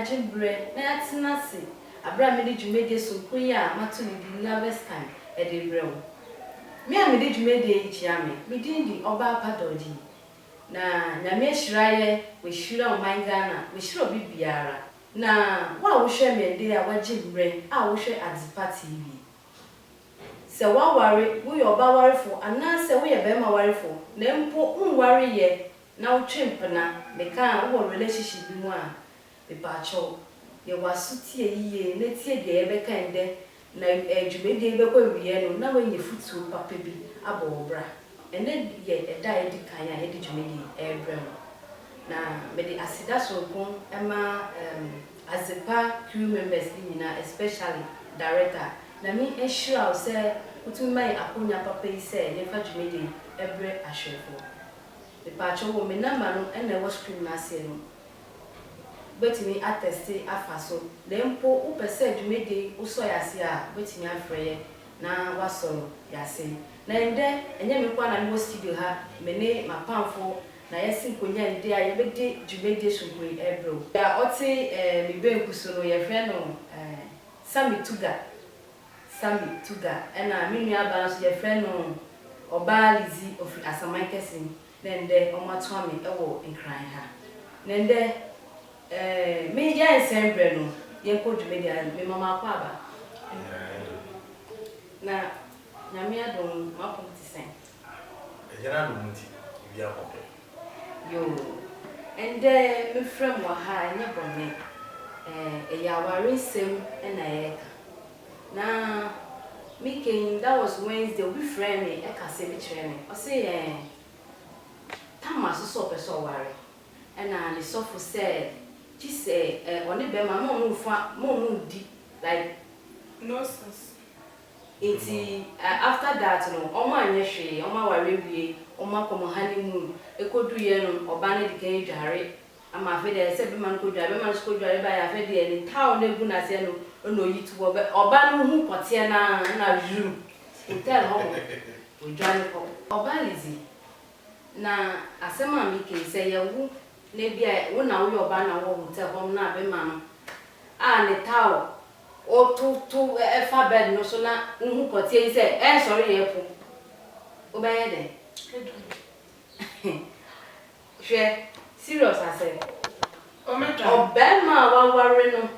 ajimbre na yatinase abra me de dwumede so koya mato ni di last time e de brew me a me de dwumede chia me din di oba padoji na nyame ahiraye we hira o mangana we hira obi biara na wa wo hwe me de a wajimbre a wo hwe Adzipa TV se wa ware wo yo ba ware fo ana se wo ye be ma ware fo na mpo unware ye na wo twempena me kan wo relationship bi mu a be pa cho ye wasutie yiye na tie de ye be kan de na dwumede be kwa wiye no na wanye futu papa bi abobra ene ye eda ye di kan ya ye di dwumede ebrem na me de asida so gon ema Adzipa crew members nyina especially director na mi ensure o say utumai akonya papa yi say ye fa dwumede ebre ahwefo the pacho wo me number no ene wo screen na se no betimi atteste afaso lempo wo pese dwumede wo so yase a betimi afreye na waso yase na ende enye me kwa na no studio ha me ne mapamfo na yesi nkonya ende a ye bede dwumede sogwe ebro ya oti me benkuso no ye fre no Sami Tuga ena me nua ba so ye fre no Obalizi of Asamankesi nende omatwa me ewo nkran ha nende me ya ensemble no ye ko dwumede me mama kwa ba na nyame adom mapom tisen ejana do muti bia kope yo ende me frem wa ha nye bonne ya ware sem na yeka na meeting that was Wednesday we friend me e ka se bi training o say Tamaso so person ware na the sofo said she say oni be ma mo fa mo di like no sense after that no omo anye hwe omo ware wie omo komo honeymoon ekodu ye no oba na di kan dware ama fe de se be man ko dware be man ko dware ba ya fe de ni taw na gu na se no no yitu oba no hu pote na ju hotel ho o dware ko oba lizi na asema mi ke se ye wu na bia wo na wo yoba na wo hotel ho na be ma no a ne taw o to fa bed no so na hu pote se sorry ye po o ba ye de she serious I say o be ma wa ware no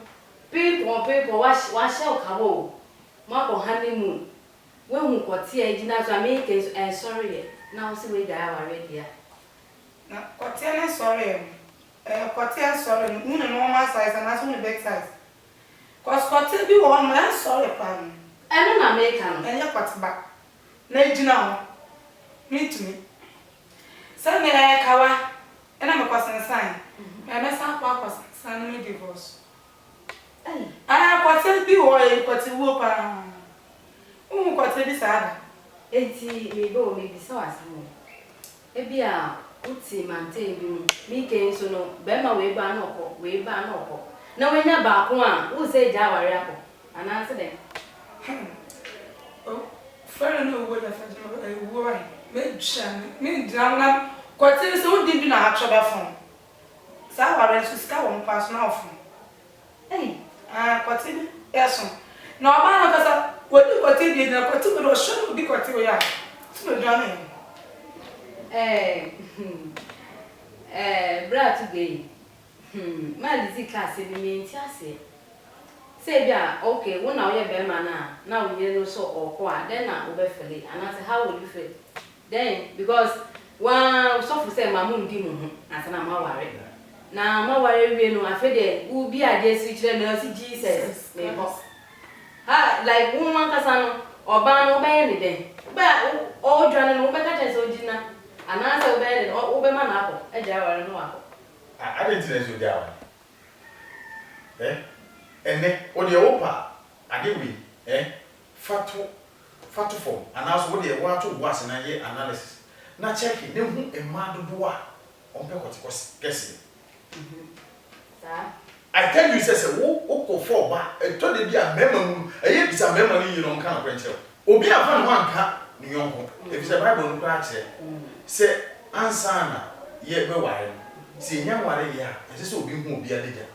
people wa shell kawo ma ko honeymoon we hu pote e gina so me ke sorry ye now see we die already here. Na kotia sorry. Kotia sorry. No normal size and that's only big size. Cause kotia bi wo man sorry pan. No na make am. Enya kotiba. Na ejina ho. Meet me. Say me kawa. Ena me kwasen sign. Me sa kwa kwasen sign me divorce. Kotia bi wo e kotia wo pa. Kotia bi sada. Eti me go me bi so asemo ebi a uti maintain bi mu mi ke so no be ma we ba na okọ na wenya ba ko a wo se ja ware akọ ana se den oh fere no wo da fa wo ba me chan me dramna ko ti se wo di bi na ha choba fon sa ware so ska won pass na ofun ko ti eso na oba na kasa wo di ko ti di na ko ti do show di ko ti o ya ti no dwane bra today ma di class bi me nti ase say bia okay wo na wo ye be ma na wo ye no so okọ a then na wo be feel and say how will you feel then because one so for say mamu ndi mu ho asa na ma ware wie no afa de wo bi ade si kire na si Jesus me boss ha like woman kasa no oba no be ye ne den ba o dwane no be ka chese ogina ana se obe no obe ma na akọ eja ware no akọ I didn't know you down. Ene o de opa ade wi fatu form and also wo de wa to was na ye analysis na check ne hu e ma dodo a on pe kotikos kesi I tell you say wo ko for ba e to de bia mema mu ye bisa mema ni yino nka na kwenche obi afa no anka ni yonko e bisa bible no kwa che say answer na ye be ware si nya ware ya ese so obi hu obi adeja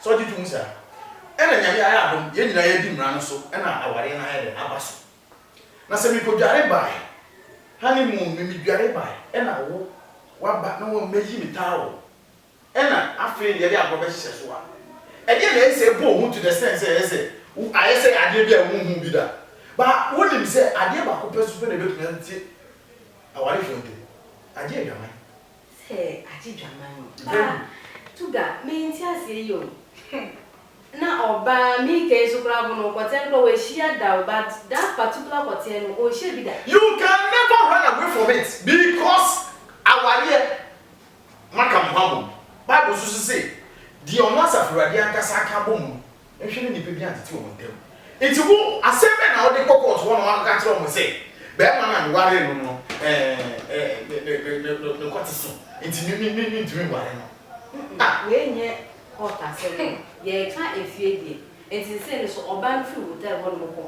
So did you say? And I have yen I didn't run so, and I worry na head abaso. Na se mi ko dware by. Honeymoon me dware by. And I wo wa ba no wo meji mi tawo. And I feel ye dey agbobese so a. E dey na say bo hu to the sense say I say ade bia wo hu bi da. But when him say ade ba ko pesu pe na be tun nti awari fonte. Ade adwaman. Say ade adwaman. Tuga me nti ase yo. Na oba mi ke so kra bo no kote no we share that but that particular kote no o share bi da. You can never run away from it because awari makam habo. Bible so say the onasa frade ankasa aka bom. Ehwe ni pe bi antete o montem. Enti wo aseme na wo de kokot wo no aka kire o mo say be ma na ware no no the kote so. Enti ni ntumi ware no. Ah we nye hota se ye ka efie die. Enti se ni so oba no fi hotel ho no ko.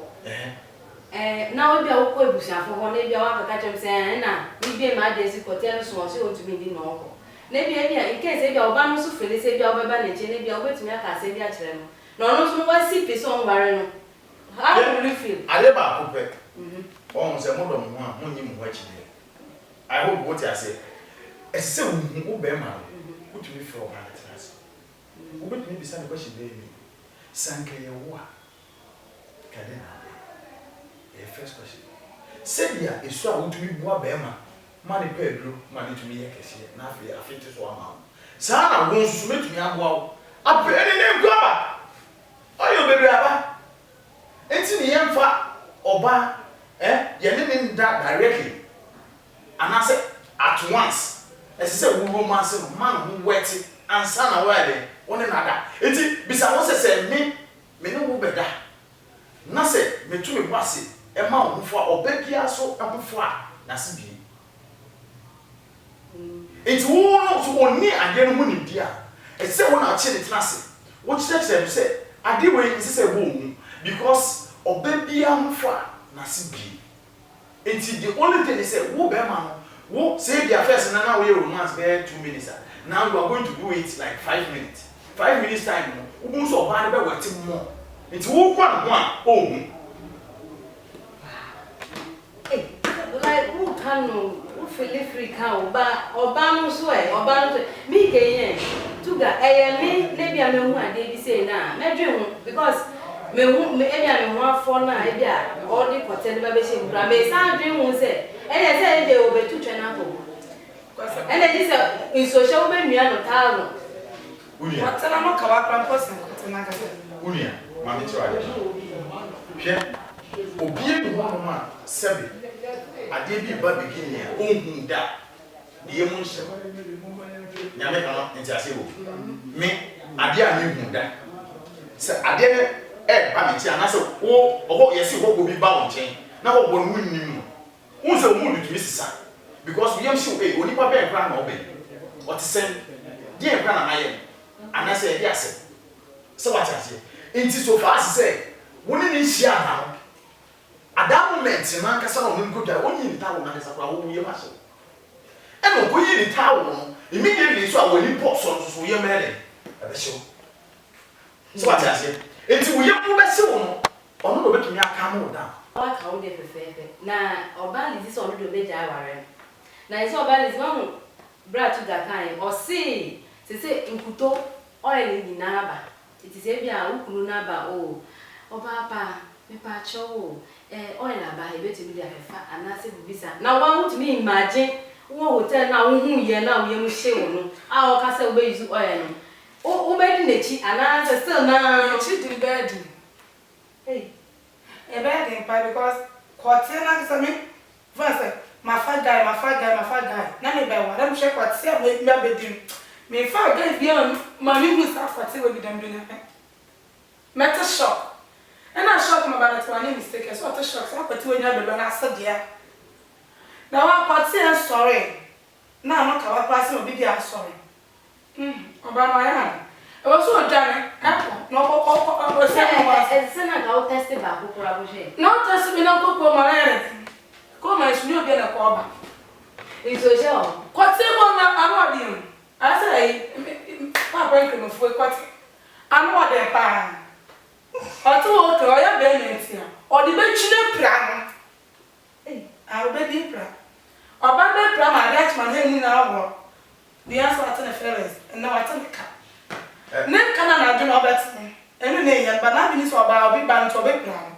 Na we bia wo ko ebusiafo ho na bia wa ka chem se na ni bia ma de si hotel so so o tumi di no ko. Na bia in case bia oba no so fele se bia obeba na che na bia obetumi aka se bia kire no. No no so wa si peso on ware no. How do you feel? Ale ba ko pe. On se mo do mo a mo nyi mo wa chi. I hope what I say. Ese wo be ma. What do you feel about it? What do you decide question baby? Sanke ye wo a. Kadena. The first question. Say dia esu a wo tumi bua be ma. Ma ne pedro, ma ne tumi ye kese. Na afite so ama. Sa na wo nsusu metumi aboa wo. Apere ne gwa. Oyo bebre aba. Enti ni yemfa oba ye ne nda directly. Anase at once. Ese wo romance man who wet ansa na wale woni nada. Enti bisa wo se me ne wo beda. Na se metumi boase e ma wo fo obabia so abofo a na se bi. Enti wo no so oni ade no mu ni dia. Ese wo na che ne trase. Wo che se ade we nse se wo mu because obabia mfo a na se bi. Enti the only thing is say wo be ma no wo say their first na we romance be 2 minutes. Now you are going to do it like 5 minutes. 5 minutes time no wo so ba be wati mo. Enti wo kwa no a o mu. Like who can no who feel free can oba no so oba no me ke yen tuga me bia me hu ade bi say na me dwe hu because me hu me bia me hu afo na bia all the hotel ba be she bra me san dwe hu say say dey obetu twa na ko this in social be nua no ta no unia hotel na no ka wa kran person hotel na ka unia ma me tro ade hwe obi e ho no ma sebe ade bi ba begin ya ohun da de mu nse nyame ka nti ase wo me ade a me hu da se ade ba me ti anase wo obo yesi wo bi ba won chen na wo bo no nim no se mu du tumi sisa because we am sure oni pa be kra na obe what sen de kra na maye anase e ase se what ase nti so far say woni ni hia na at that moment na nkasa na onko dwa onyi ni tawo na nkasa kwa wo ye maso e no ko yi ni tawo no immediately so awoni pop so ye mele e be show so what ase enti wo ye mo be se wo no ono no betumi aka mo da wa ka wo de fefefe na oba lizi so do be ja ware na iso oba lizi ma bra to da kan o se nkuto oil ni na ba iti se bia ukunu na ba o oba pa me pa cho oil aba e betumi dia fefa anase bibisa na wa hu me imagine wo hotel na wo hu ye na wo ye mu hye wo no a o ka se wo be use oil no o be di nechi anase still na chi di bed hey e bed pa because hotel na ka me vase my fat guy na me be wa dem she hotel me be din me fa guy bi on ma mi hu sa hotel we bi dem do na metal shock. And I shocked my brother to my mistake. So I shocked. So I put you in your belong. I said, yeah. Now I'm sorry. Now I'm not going to pass my baby. I'm sorry. About my hand. I was so done. No, it's not tested back. no test me. No go my hand. Come on, you be a call back. It's so show. What's the one I'm not doing? I say, I'm breaking my foot. I'm what they pan. Or two or three, I benefit here. Or the bench plan. I'll be deeper. Or by the plan, my Dutchman hanging out. The answer at the fellas, and now I tell the cat. Name can do no better. Any name, but nothing is about big band to a big plan.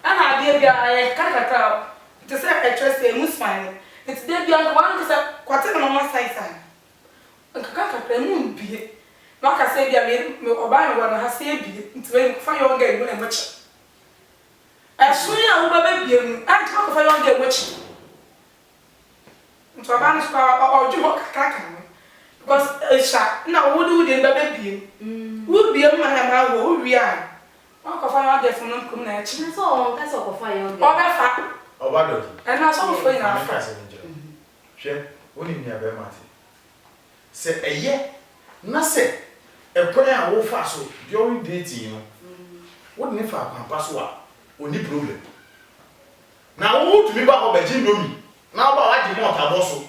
And I did a cat to say a trust a moose fine. It's dead young one is a quarter on one side. A caca moon be. Mark I say, or buy one has saved it to find your game when I watch. As soon as I will be, I talk for your game which. So I managed or do what caca. Because a shot now would do the baby. Would be a man who we are. Mark of our death from non connection. So that's all for your game. Or that fact. Oh, what do And that's all for you. Share, only near Bermati. Say a year, nothing. A prayer will fast during dating. Wouldn't if I can pass what? Only problem. Now, who to me about Beijing Domi? Now, about more taboso.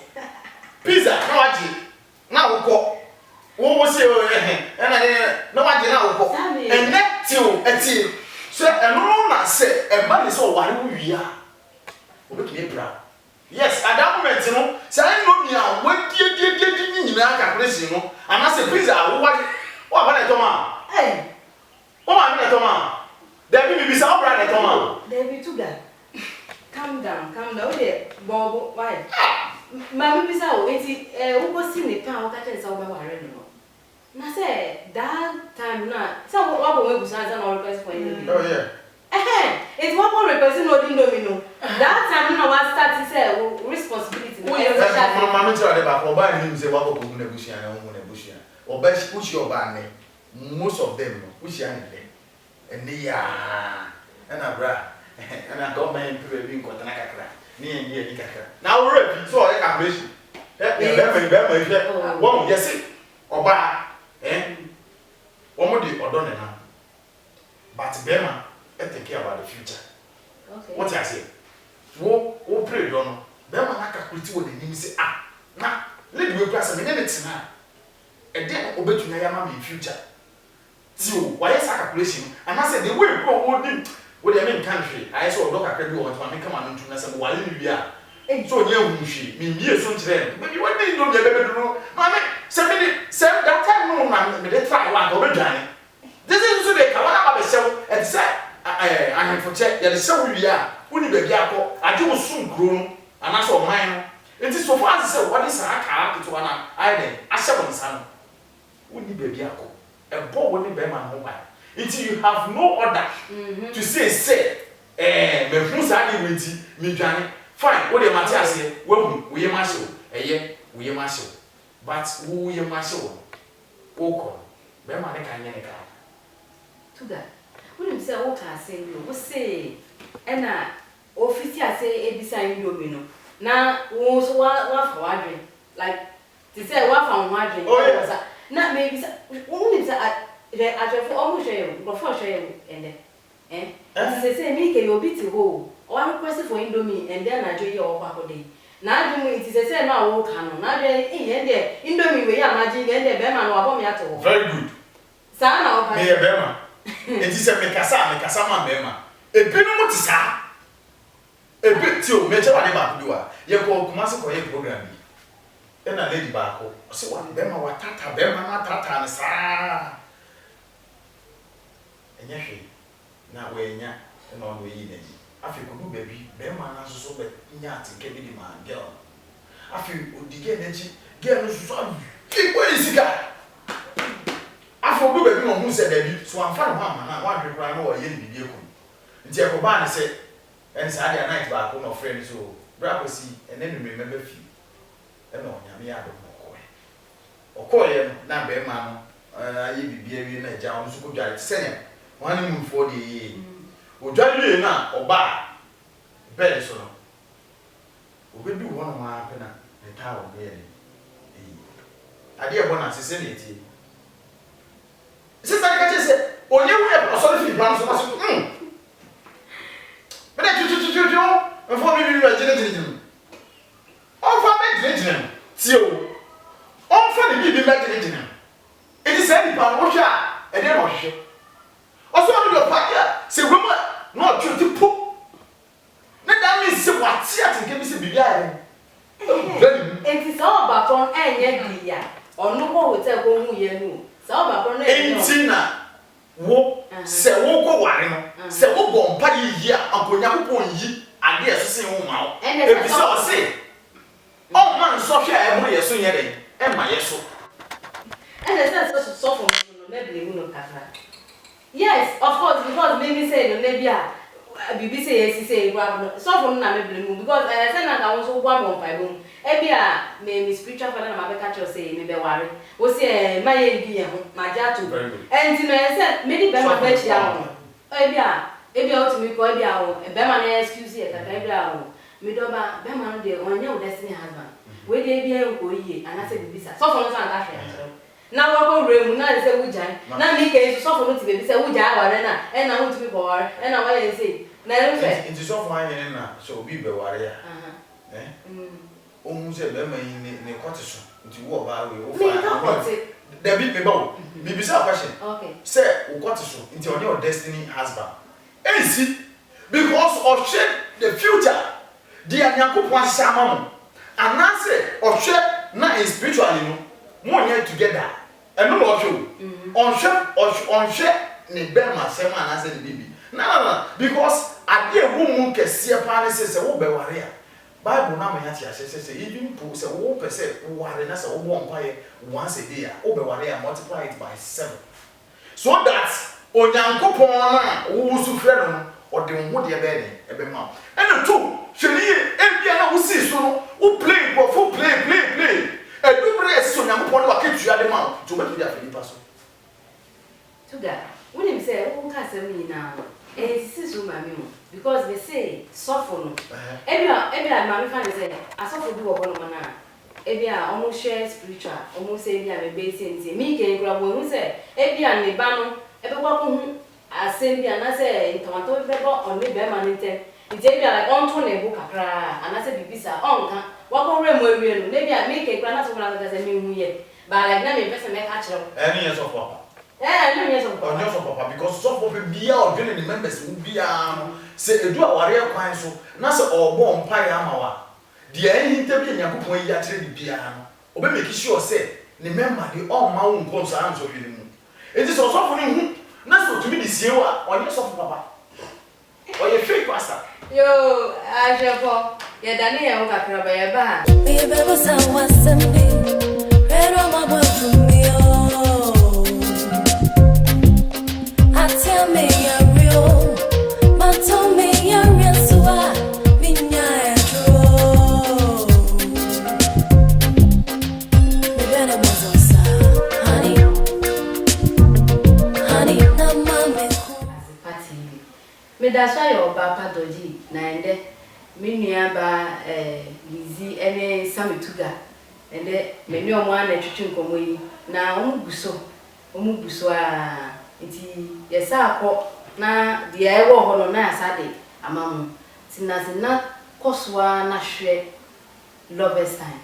Pizza, no, I did. Now, we call. What was it? And I no, I did now. And that till a tea. So, and no one said, a man is all why we are. We proud. Yes, at that moment, you know, say I know me now. What did you calculation, you know? And I say, pizza, what about Toma? Hey, what about Toma? There will be some brother Toma. there be two guys. Calm down there. Bob, why? Mamma Pisa, who was in the town that is over Warren. I said, that time not. So, what was an request for you? Oh, yeah. It's one more request, no domino. That time, no one started to say responsibility. Mamma tried about buying him, say, what will negotiate and negotiate. Or best push your band. Most of them, which are and they are. And I bra. And I got my improved being got an acra. Near Nika. Now we're ready. So I calculation. One, yes, or buy. One more day or done now. But Bema, take care about the future. Okay. What I say? Wo pray don't know. Bema na calculate what the name say now let me pass a minute now. And then obey to Nayama in future. So why is calculation? And I said the way go holding what the main country. I saw Doctor Kredu on to make come on to Nasa while we are. So near Mushi, me near some trend. But you want me to know the baby to know. Mamma, somebody said that time no man, they try one over Johnny. This is so they come out of the show and say, I am for check. There is so we are. Who need the Yako? I do soon grown and I saw mine. It is so far as what is a character to an island. I saw on son. Who need the Yako? A boy will be my mobile. Until you have no order to say, me who's having me, Johnny. Fine, what the matter say, well, we are marshal, a year, we are marshal. But who we are marshal? Oko, Bema can yank To that. Wouldn't say what I say, you will say, and I official say, a beside you, now, was one for wandering, like to say one from wandering. Oh, yeah. Not maybe only I almost share you, before share you, and then, they say, make a bit to go. One request for Indomie, and then I do your whole day. Now, it is a say, no, walk on. Now, there, Indomie, we are magic, and the Bema or Bomiato. Very good. Sana, me a Bema. It is a Mekasama Bema. A Penumutisa. A bit too, Major Anima, you call Kumasa for your program. Then a lady Barco. So, one Bema, what Tata Bema, Tata, and Sa. And yes, now we're and on we eat. I feel good baby, Bema has so bad, Yat, Kennedy man, girl. I feel the energy, girl, son. Where is he got? I feel good baby, who said baby, so I'm fine, Mamma, and I want to cry over yen be vehicle. Jacobana said, and Saturday night back home of friends, so Brassy, and then remember few. And no, Yamia don't know. Or now Bema, I be in a jam, so good, send one for the Ojali na oba bed so no obedu won ma apena the tower be ade e bona se se neti se ka say onye wu e so fi ban so so but tu for me jene on for me jene ti o on for the bi jene it is any pan wo hwa hwe oso no do pa ya se wema no tweti po na da mi se wati atinke bi se bibia ya enti so ba kon enye dia onu ko hotel ko hu ye nu so ba kon na enti na wo se wo ko ware no se wo bo mpa yi a akonya popon yi ade esese wo ma wo e bi se o se o man so hwe a e mo ye so nye den e ma ye so so from no blame no kakra. Yes, of course, because maybe say no nebia bibi say yes say so from na me blame because say na ka won so gwa bon pai bon e bia me spiritual father na ma be catch you say me be ware wo say ma ye bi ye ho ma ja to and no say me di be ma be chia ho e bia o to me ko e bia o be ma na excuse e kaka e bia o me do ba be ma no de onye o destiny husband we dey bia en ko yi ana say bibi sa so from no san ka hwe na wako remu na se wujan na mi ke so for no ti be se wujan aware na e na hu ti be ware e na wa ye say na e fe nti so for anye na so obi be ware ya o mu se be ma yi ne kote so nti wo ba we wo fa da bi me ba wo bibi sa question okay say wo kote so nti on your destiny husband see because of the future dia nyankopon sama mo anase o na spiritually no mo nye together eno no onhwe ne bema sema anase ne bibi na because ade mu kese pa ne se wo be ware a bible na me yati ase se even po se wo pese ware na se wo bo mpaye once a day a wo be ware a multiply it by 7 so that onyankopon na wo su frɛ no ode wo de be ne e be ma eno two hweniye e bia na wo si so no wo play go full play edubre eso nyankopon wa ketua de ma to ma dia felipa so tuga when him say o ka say me na this is my memo because they say suffer no ebia ma me find say asofo bi wo bono na ebia omo share spiritual omo say ebia me be say nti me ke ngura bo hu say ebia ne ba no ebe kwa ko hu asem bia na say ntomato be bo on me be ma nte nti ebia like on to ne bu kakra ana say bibisa onka wako remu ewie no nebia me ke ngura na so na say me hu ye ba like na me pese me ka kire any years of papa no yes of on your papa because so for bia or join the members will be say edu aware kwan so na say obo mpa ya amawa de ehinte bi nyakopon yi atere bia no obe make sure say ne member de all ma won kon sa am so hwele mu enti so for ne hu na so tumi de siewa on your papa o ye fake pastor yo ajepo ye dani ye uka kraba ye ba we bebo sa wasembi pero mabo tumio atia me ya real mato me ya real suwa minya edro me bene mozosa honey na mame party me da so yo ba padoji na ende me nua ba Lizi ene Samituga ende me nua mo ana twetwe nkomo yi na omu guso a nti yesa akọ na de ewo ho no na asade amamu tinazina koswa na hwe lovers time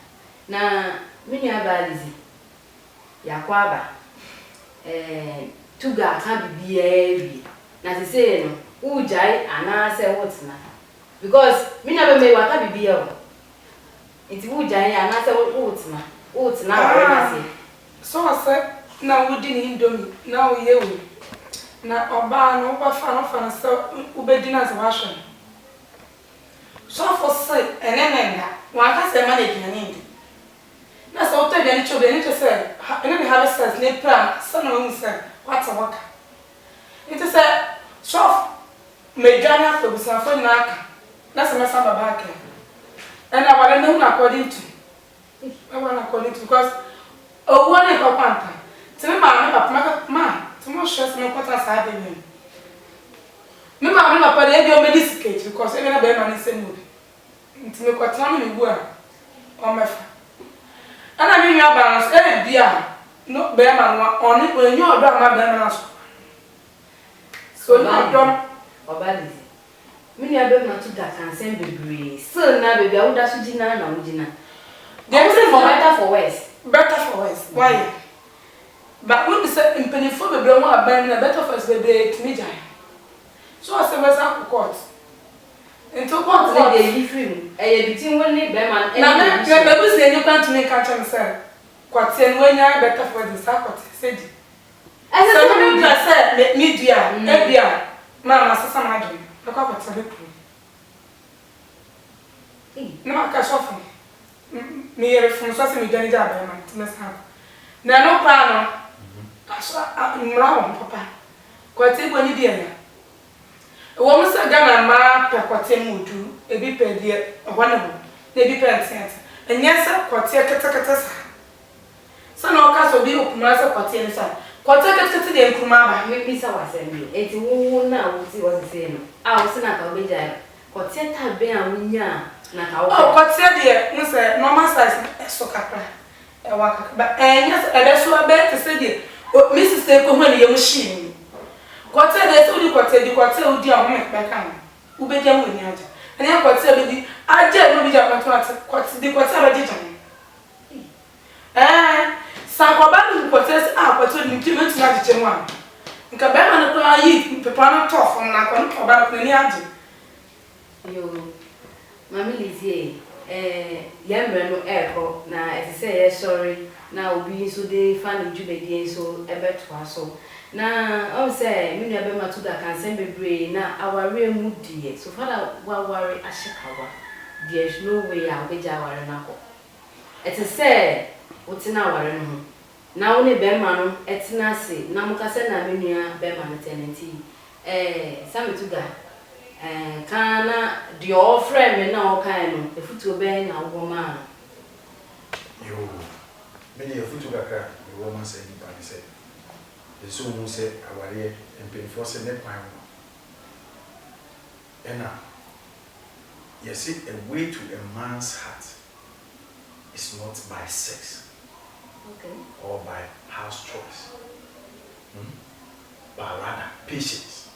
na me nua ba Lizi yakwa ba tuga ka bibia ewi na se say no ujai ana se wotina because me na be me waka bibia o nti ujai ana se wotina na se so say na wudi ni indomie na wo yewu na oba no ba fa no so ubedi na se wahwe so for say enenenga waka se ma na gina ndi na so to de ni chobe ni to say ene ni have sense ni plan so na wo say what's waka it is a so medjana for busafo na aka na se mesa baba aka and I want to know according to because oh one e ko kwanta tini ma me papa ma timo stress me kwata sa be me ma me papa dey o medicate because e na be ma ni se mu nti me kwata me bu a o mefa ana me nwa balance e bia no be ma no oni onye odo ama be ma na so na dom obalizi mini abe ma to that can send bebre still na baby awuda so gina na wugina they say for better for worse why But when you say in penifo be bro wa ban na better first be to me jai. So I say we say court. Into court dey yi free. Between one be man and na be say you can't make catch am say. Court en when ya better for the court say di. So me say media e bia mama sasa ma do. E kwa court be pro. Na ka sofu. Me yere fun so say me dani ja ba man tinna sa. Na no pa no. Asa mrawo papa. Court e boni dia ya. Wo mo say Ghana ma pe court mudu e bi pe dia hwana bo. Na bi pe nsent. Enya sa court e kata sa. Sa na o ka so bi okuma sa court e sa. Court e kata de nkuma ba. Me bisa wasemi. Eti wo na wo ti wo se no. Ah, wo se na ka obeja. Court e ta be a wonya na ka wo. Oh, court e de no say normal size so kakra. E wa kakra. Ba enya e be so be te se de Mrs. Teko hwani ye machine. Kote de so di kote odi a ho me be kan. Ube dia mo ni aja. Anya kote be di aja no bi ja kote kote be di jan. Sa ko ba ni kote ni kimet na di chenwa. Nka be ma no to ayi pepa no to fom na ko no ba no ni aja. Yo. Mami Lizie yemre no eko na etise ye sorry na obi so dey fan jubedi so ebetwa so na o say me nua be matuda kan sem bebre na aware mu die so father wa ware ashikawa there is no way I be jaware na ko etise utina ware no na woni be ma no etina se na mukase na me nua be ma no tenenti sametuga kana the old friend me na o kan no efutu be na wo ma yo many efutu kakra the woman say ni pa say the so mu say aware empirifo say ne kwan no ena yes a way to a man's heart is not by sex, okay, or by house choice, but rather patience.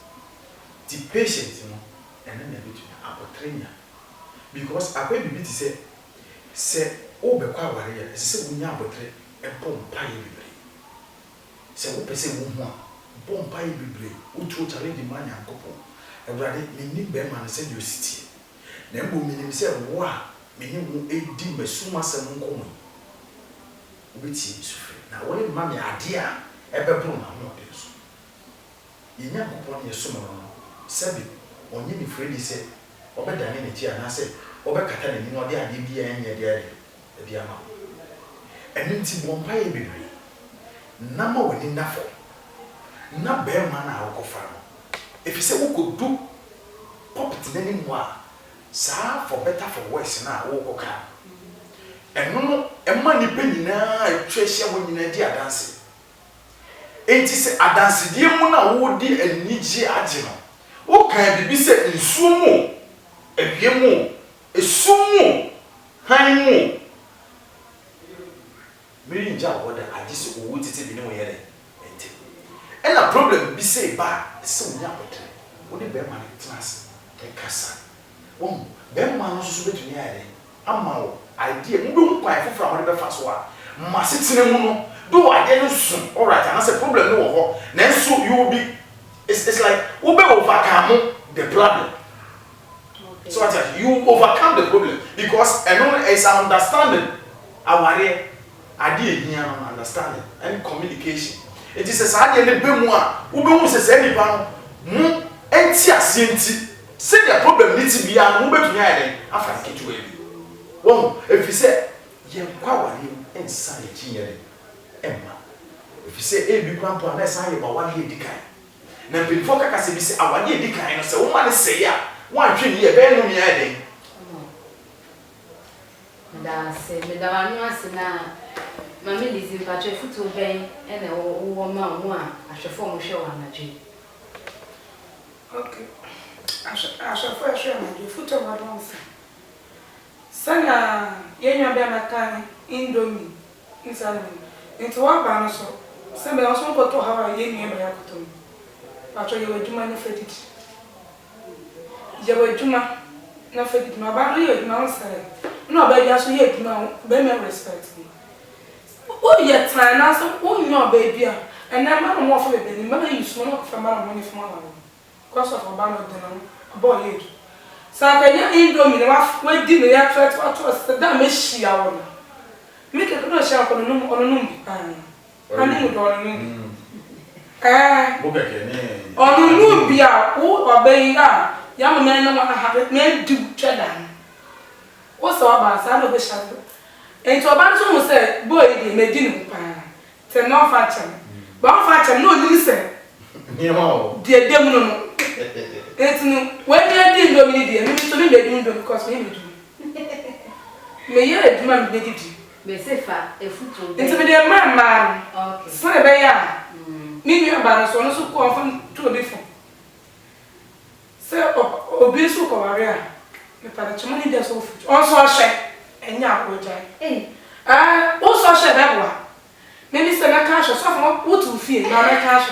The patience, you know, and then between apotrenia, because I will be to say oh be kwa warrior say we nya apotre e pompa ye bibre say wo pese wo ho a pompa ye bibre wo tro challenge man yankopon ewrade me ni be man say you city na mbo me ni say wo a me ni wo edi masuma sem nkomo obeti sufre na wo le ma me ade a e be bro na mo de so ye yankopon ye so no sabi onye ni fredi say obedane ne ti ana say obekata ne ni no de ade bia enye de diama enenti bompa ye bebre na ma woni nafo na be ma na akofa no if say wo kodu property na ni mu a sa for better for worse na wo koka eno no ema ni pe nyina etwehia wo nyina di adanse enti se adanse die mu na wo di anije age no wo kan bibi se nsumu ebiemu esumu hanmu Mary Nja woda agisi owo tete bi ne wo yere enti ena problem bi say ba se wo nya botre wo de be ma ne class e kasa wo be ma no so betumi yare amma wo idea mu do nkwan foforo a wo de be fa so a ma setene mu no do ade no so alright and say problem no wo ho na so you will be it's like wo be overcome the problem. Okay. So you overcome the problem because and is understanding our idea here on understanding and communication. It is a sad and a bemwa, who belongs to any panel, and tea, say the problem needs to be a move to me after get away. Well, if you say, you power him and sign it, Emma. If you say, a big grandpa, let's say about 1 year decay. Now, before I say, I 1 year decay, so woman say, yeah, 1 year, bear no me adding. That's it, Madame Mami Lizie patche futu ben ene wo ma mu a ahwefo mo hwe wa naje. Okay. Ahwefo hwe na de futu wa donse. Sana yenwa be maka indomie insana. Into wa ba no so. Se be so ko to ha yenwa be yakoto. Patcho ye waduma na fedit. Je waduma na fedit ma ba no ye waduma on sare. No ba ya so ye waduma be me respect me. Oh, yet, and answer, oh, your baby, and then I'm more for the baby. Mother, you small for my money for my cost of a banner than a boy. So I can eat them in a way, dinner, I try to us the damage she hour. Make a good shop on a noon on a noon. I knew on a noon. On a noon, be out, or bay out. Young men don't want to have it, men do cheddar. What's all about? I know the shadow. And to a bunch of said, boy, they made dinner. Tell no fashion. But fashion, no listen. Dear demon. It's no, when I didn't do me, dear, maybe to me they do because maybe do. May you a man make it. May say fat, a foot It's a dear man. Okay. So a bear. Maybe a balance on also confirm to a different. Sir, obese or career. The Parachomani does also a share. And now, also share that one. Maybe send a cash or something. What to feel? Now, a cash.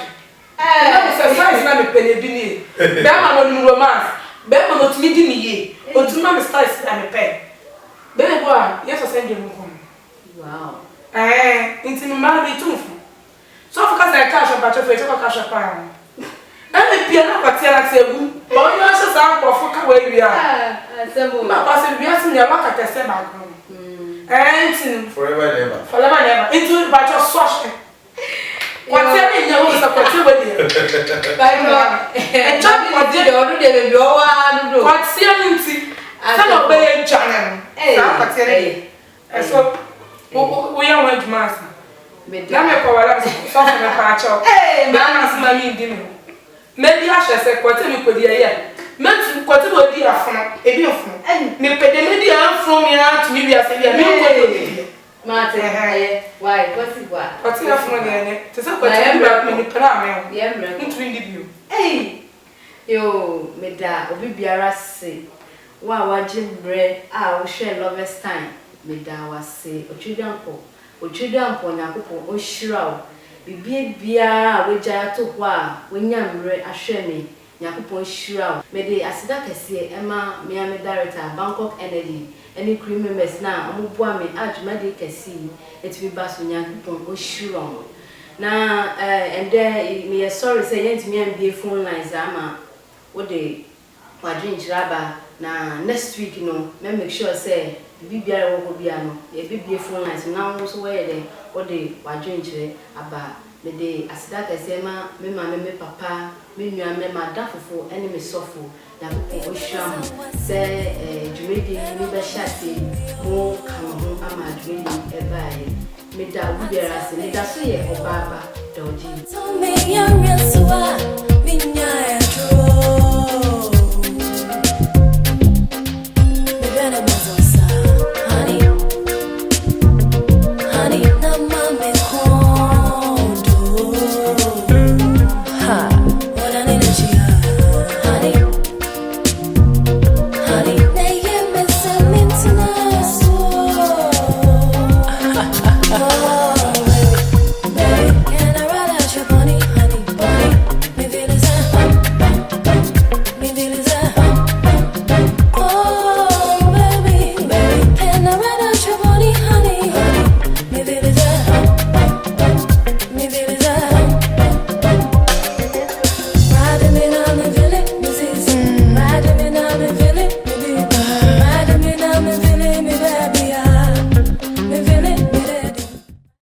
Size na me pele bi ni. Be ma no nu romance. Be ma no tumi di mi ye. O tumi ma me size na me pe. Be bo a, yes o send dem ko. Wow. Inti mi ma be tufu. So for ka say cash ba chofe, chofe cash pa. E pia na kwati na tegu. Bo yo so sa ko fo ka we wi a. Sembo. Ma pa se bi asin ya ma ka tese ba ko. Inti Forever and ever. forever never. Inti ba cho sosh. What's your name? You support you with you. And John, what did you do? What's your name? I don't pay channel. So, we are one to master. Madame, something a patch up. Eh, Mamma's mammy dinner. Maybe I shall say, what you could hear. Mention what you would be a from a beautiful. And me pay the media from me out to me as a Martin, why? What's it? What's enough money in it? To say what I am about me, Pram, Yeah, you. hey, yo, Meda, Obi Biara say, wow, watching bread, I will share lovers time. Meda was say, Ochidampo, Napo, O Shroud, be Biara, which I took while when young red a shame. Nyakupo Shroud, Mede Asidaka say, Emma, Miami Director, Bangkok Energy. Any crew members now, Amubuame, Ajmadi Cassi, it will be Bass when Yankupon or Shuron. Now, and there, me a sorry say, me and be phone lines, Ama, what they drink rubber. Now, next week, you know, make sure say, the BBR will be ano, a BB phone lines, now also where they what they drink about. Me de Asidaka say, me papa, me dafufu, enemy sofu. Yakupo Osham say Jumedi Niba Shati mo kamu ama Jumedi ebaye Meda Ubera se Meda so ye obaba doji.